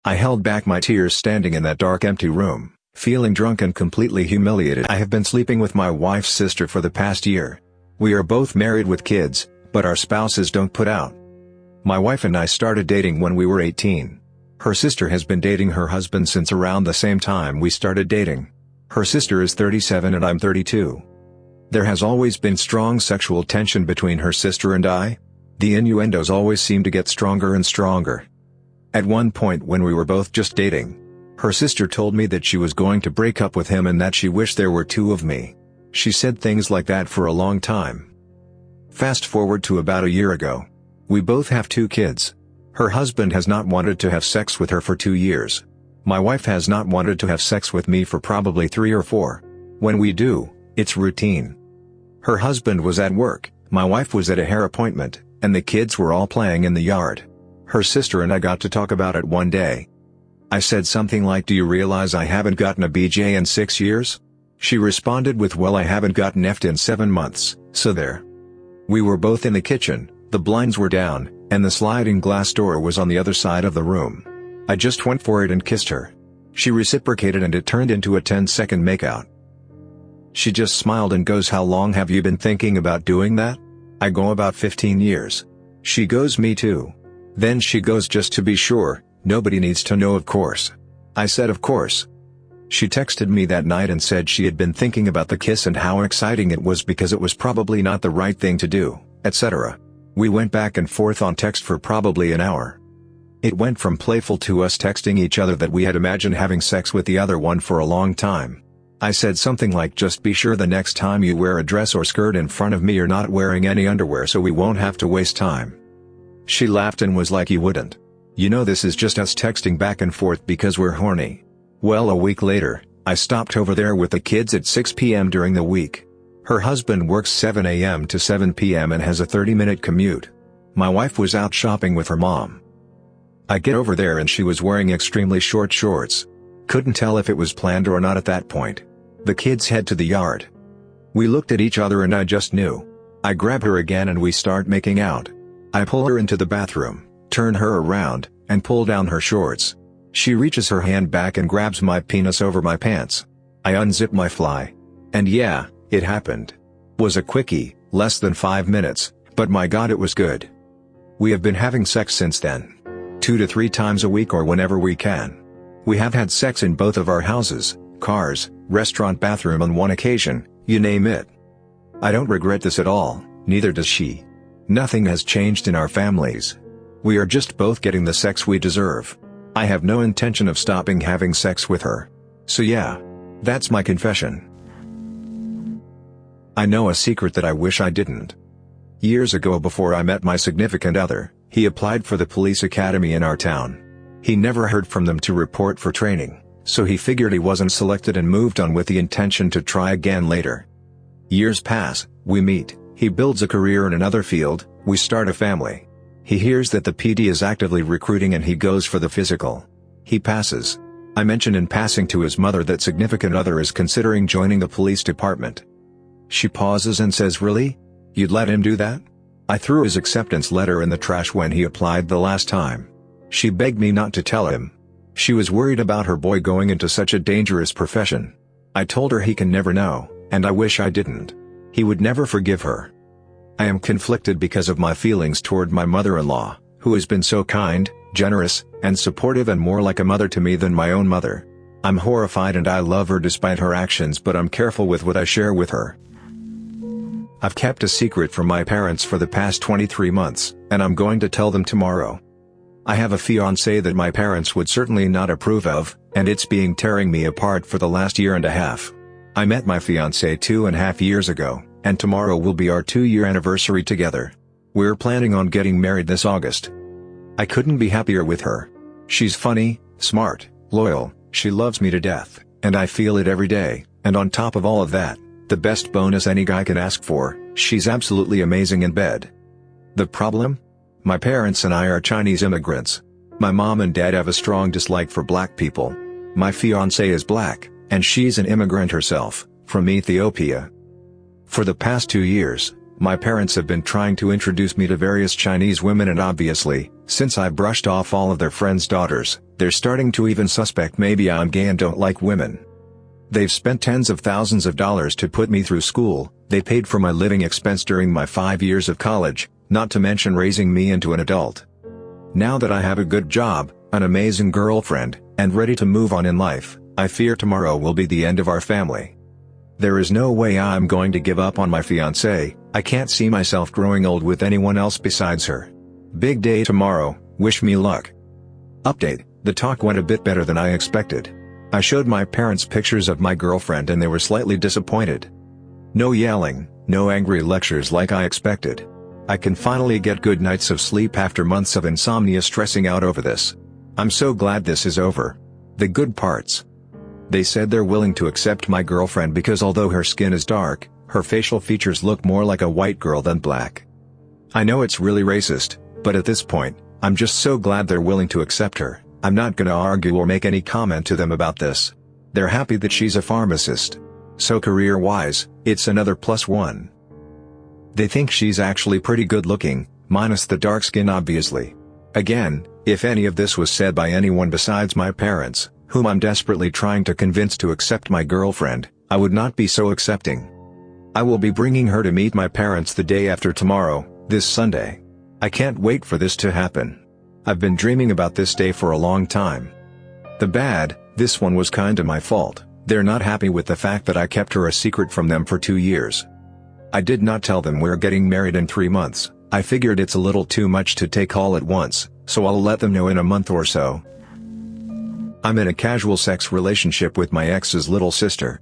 I held back my tears standing in that dark empty room, feeling drunk and completely humiliated. I have been sleeping with my wife's sister for the past year. We are both married with kids, but our spouses don't put out. My wife and I started dating when we were 18. Her sister has been dating her husband since around the same time we started dating. Her sister is 37 and I'm 32. There has always been strong sexual tension between her sister and I. The innuendos always seem to get stronger and stronger. At one point when we were both just dating, her sister told me that she was going to break up with him and that she wished there were two of me. She said things like that for a long time. Fast forward to about a year ago. We both have 2 kids. Her husband has not wanted to have sex with her for 2 years. My wife has not wanted to have sex with me for probably 3 or 4. When we do, it's routine. Her husband was at work, my wife was at a hair appointment, and the kids were all playing in the yard. Her sister and I got to talk about it one day. I said something like, "Do you realize I haven't gotten a BJ in 6 years?" She responded with, "Well, I haven't gotten effed in 7 months, so there." We were both in the kitchen, the blinds were down, and the sliding glass door was on the other side of the room. I just went for it and kissed her. She reciprocated and it turned into a 10-second makeout. She just smiled and goes, "How long have you been thinking about doing that?" I go, "About 15 years. She goes, "Me too." Then she goes, "Just to be sure, nobody needs to know, of course." I said, "Of course." She texted me that night and said she had been thinking about the kiss and how exciting it was because it was probably not the right thing to do, etc. We went back and forth on text for probably an hour. It went from playful to us texting each other that we had imagined having sex with the other one for a long time. I said something like, "Just be sure the next time you wear a dress or skirt in front of me you're not wearing any underwear so we won't have to waste time." She laughed and was like, "You wouldn't. You know this is just us texting back and forth because we're horny." Well, a week later, I stopped over there with the kids at 6 p.m. during the week. Her husband works 7 a.m. to 7 p.m. and has a 30-minute commute. My wife was out shopping with her mom. I get over there and she was wearing extremely short shorts. Couldn't tell if it was planned or not at that point. The kids head to the yard. We looked at each other and I just knew. I grab her again and we start making out. I pull her into the bathroom, turn her around, and pull down her shorts. She reaches her hand back and grabs my penis over my pants. I unzip my fly. And yeah, it happened. Was a quickie, less than 5 minutes, but my god it was good. We have been having sex since then. 2 to 3 times a week or whenever we can. We have had sex in both of our houses, cars, restaurant bathroom on one occasion, you name it. I don't regret this at all, neither does she. Nothing has changed in our families. We are just both getting the sex we deserve. I have no intention of stopping having sex with her. So yeah. That's my confession. I know a secret that I wish I didn't. Years ago, before I met my significant other, he applied for the police academy in our town. He never heard from them to report for training, so he figured he wasn't selected and moved on with the intention to try again later. Years pass, we meet, he builds a career in another field, we start a family. He hears that the PD is actively recruiting and he goes for the physical. He passes. I mention in passing to his mother that significant other is considering joining the police department. She pauses and says, "Really? You'd let him do that?" I threw his acceptance letter in the trash when he applied the last time. She begged me not to tell him. She was worried about her boy going into such a dangerous profession. I told her he can never know, and I wish I didn't. He would never forgive her. I am conflicted because of my feelings toward my mother-in-law, who has been so kind, generous, and supportive and more like a mother to me than my own mother. I'm horrified and I love her despite her actions, but I'm careful with what I share with her. I've kept a secret from my parents for the past 23 months, and I'm going to tell them tomorrow. I have a fiancé that my parents would certainly not approve of, and it's been tearing me apart for the last year and a half. I met my fiancé 2.5 years ago, and tomorrow will be our 2-year anniversary together. We're planning on getting married this August. I couldn't be happier with her. She's funny, smart, loyal, she loves me to death, and I feel it every day, and on top of all of that, the best bonus any guy can ask for, she's absolutely amazing in bed. The problem? My parents and I are Chinese immigrants. My mom and dad have a strong dislike for black people. My fiancé is black, and she's an immigrant herself, from Ethiopia. For the past 2 years, my parents have been trying to introduce me to various Chinese women, and obviously, since I brushed off all of their friends' daughters, They're starting to even suspect maybe I'm gay and don't like women. They've spent tens of thousands of dollars to put me through school, they paid for my living expense during my 5 years of college, not to mention raising me into an adult. Now that I have a good job, an amazing girlfriend, and ready to move on in life, I fear tomorrow will be the end of our family. There is no way I'm going to give up on my fiancée. I can't see myself growing old with anyone else besides her. Big day tomorrow, wish me luck. Update: the talk went a bit better than I expected. I showed my parents pictures of my girlfriend and they were slightly disappointed. No yelling, no angry lectures like I expected. I can finally get good nights of sleep after months of insomnia stressing out over this. I'm so glad this is over. The good parts. They said they're willing to accept my girlfriend because although her skin is dark, her facial features look more like a white girl than black. I know it's really racist, but at this point, I'm just so glad they're willing to accept her. I'm not gonna argue or make any comment to them about this. They're happy that she's a pharmacist. So career-wise, it's another +1. They think she's actually pretty good looking, minus the dark skin obviously. Again, if any of this was said by anyone besides my parents, whom I'm desperately trying to convince to accept my girlfriend, I would not be so accepting. I will be bringing her to meet my parents the day after tomorrow, this Sunday. I can't wait for this to happen. I've been dreaming about this day for a long time. This one was kinda my fault. They're not happy with the fact that I kept her a secret from them for 2 years. I did not tell them we're getting married in 3 months. I figured it's a little too much to take all at once, so I'll let them know in a month or so. I'm in a casual sex relationship with my ex's little sister.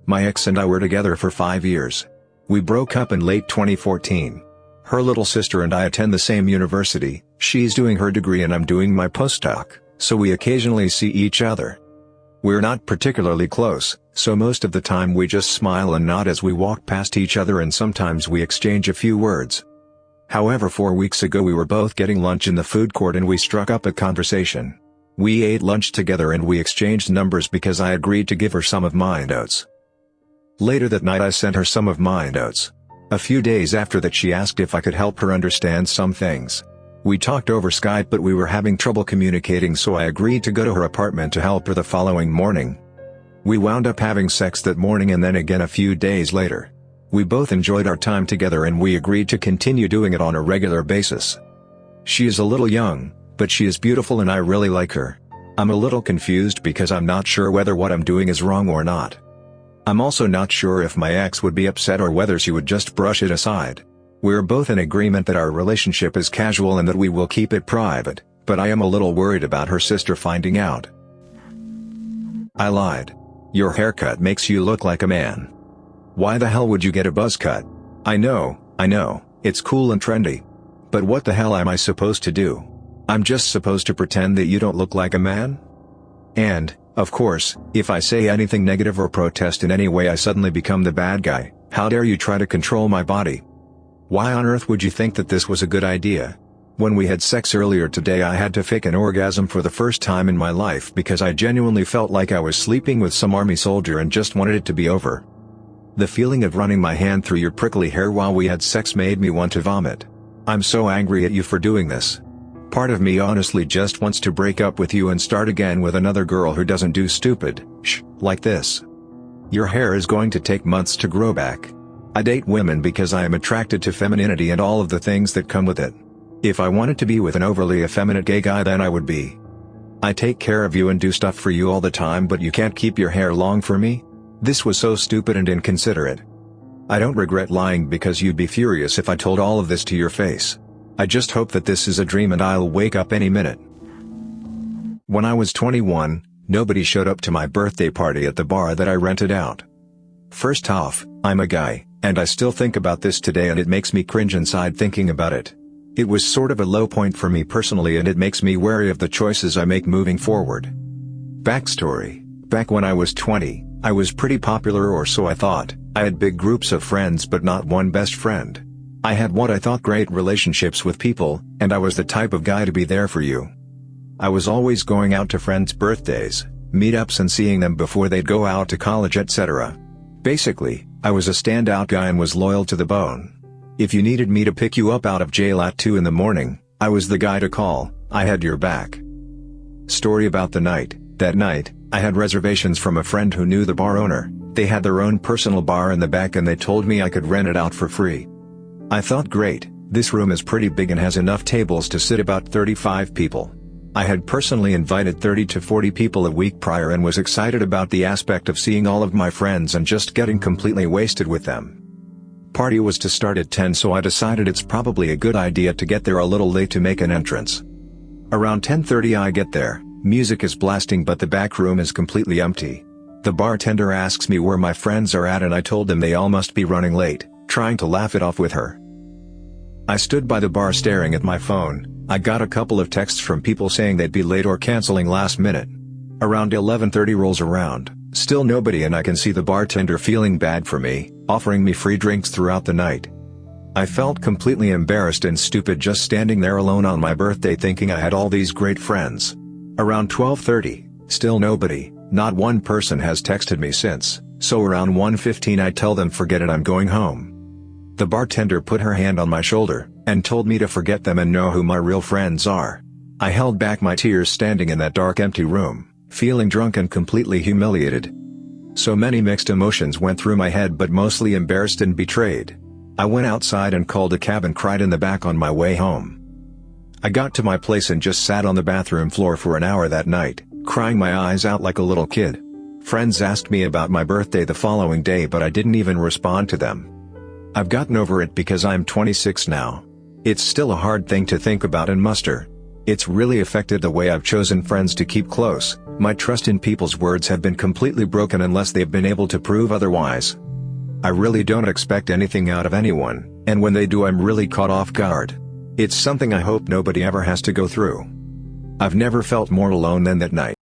My ex and I were together for 5 years. We broke up in late 2014. Her little sister and I attend the same university, she's doing her degree and I'm doing my postdoc, so we occasionally see each other. We're not particularly close, so most of the time we just smile and nod as we walk past each other and sometimes we exchange a few words. However, 4 weeks ago we were both getting lunch in the food court and we struck up a conversation. We ate lunch together and we exchanged numbers because I agreed to give her some of my notes. Later that night I sent her some of my notes. A few days after that she asked if I could help her understand some things. We talked over Skype but we were having trouble communicating, so I agreed to go to her apartment to help her the following morning. We wound up having sex that morning and then again a few days later. We both enjoyed our time together and we agreed to continue doing it on a regular basis. She is a little young, but she is beautiful and I really like her. I'm a little confused because I'm not sure whether what I'm doing is wrong or not. I'm also not sure if my ex would be upset or whether she would just brush it aside. We're both in agreement that our relationship is casual and that we will keep it private, but I am a little worried about her sister finding out. I lied. Your haircut makes you look like a man. Why the hell would you get a buzz cut? I know, it's cool and trendy. But what the hell am I supposed to do? I'm just supposed to pretend that you don't look like a man? And, of course, if I say anything negative or protest in any way I suddenly become the bad guy. How dare you try to control my body? Why on earth would you think that this was a good idea? When we had sex earlier today I had to fake an orgasm for the first time in my life because I genuinely felt like I was sleeping with some army soldier and just wanted it to be over. The feeling of running my hand through your prickly hair while we had sex made me want to vomit. I'm so angry at you for doing this. Part of me honestly just wants to break up with you and start again with another girl who doesn't do stupid shit like this. Your hair is going to take months to grow back. I date women because I am attracted to femininity and all of the things that come with it. If I wanted to be with an overly effeminate gay guy then I would be. I take care of you and do stuff for you all the time but you can't keep your hair long for me? This was so stupid and inconsiderate. I don't regret lying because you'd be furious if I told all of this to your face. I just hope that this is a dream and I'll wake up any minute. When I was 21, nobody showed up to my birthday party at the bar that I rented out. First off, I'm a guy, and I still think about this today and it makes me cringe inside thinking about it. It was sort of a low point for me personally and it makes me wary of the choices I make moving forward. Backstory: back when I was 20, I was pretty popular or so I thought. I had big groups of friends but not one best friend. I had what I thought great relationships with people, and I was the type of guy to be there for you. I was always going out to friends' birthdays, meetups and seeing them before they'd go out to college etc. Basically, I was a standout guy and was loyal to the bone. If you needed me to pick you up out of jail at 2 in the morning, I was the guy to call. I had your back. Story about the night. That night, I had reservations from a friend who knew the bar owner. They had their own personal bar in the back and they told me I could rent it out for free. I thought, great, this room is pretty big and has enough tables to sit about 35 people. I had personally invited 30 to 40 people a week prior and was excited about the aspect of seeing all of my friends and just getting completely wasted with them. Party was to start at 10, so I decided it's probably a good idea to get there a little late to make an entrance. Around 10:30 I get there, music is blasting but the back room is completely empty. The bartender asks me where my friends are at and I told them they all must be running late, trying to laugh it off with her. I stood by the bar staring at my phone. I got a couple of texts from people saying they'd be late or canceling last minute. Around 11:30 rolls around, still nobody, and I can see the bartender feeling bad for me, offering me free drinks throughout the night. I felt completely embarrassed and stupid just standing there alone on my birthday thinking I had all these great friends. Around 12:30, still nobody, not one person has texted me since, so around 1:15 I tell them forget it, I'm going home. The bartender put her hand on my shoulder, and told me to forget them and know who my real friends are. I held back my tears standing in that dark empty room, feeling drunk and completely humiliated. So many mixed emotions went through my head, but mostly embarrassed and betrayed. I went outside and called a cab and cried in the back on my way home. I got to my place and just sat on the bathroom floor for an hour that night, crying my eyes out like a little kid. Friends asked me about my birthday the following day, but I didn't even respond to them. I've gotten over it because I'm 26 now. It's still a hard thing to think about and muster. It's really affected the way I've chosen friends to keep close. My trust in people's words have been completely broken unless they've been able to prove otherwise. I really don't expect anything out of anyone, and when they do I'm really caught off guard. It's something I hope nobody ever has to go through. I've never felt more alone than that night.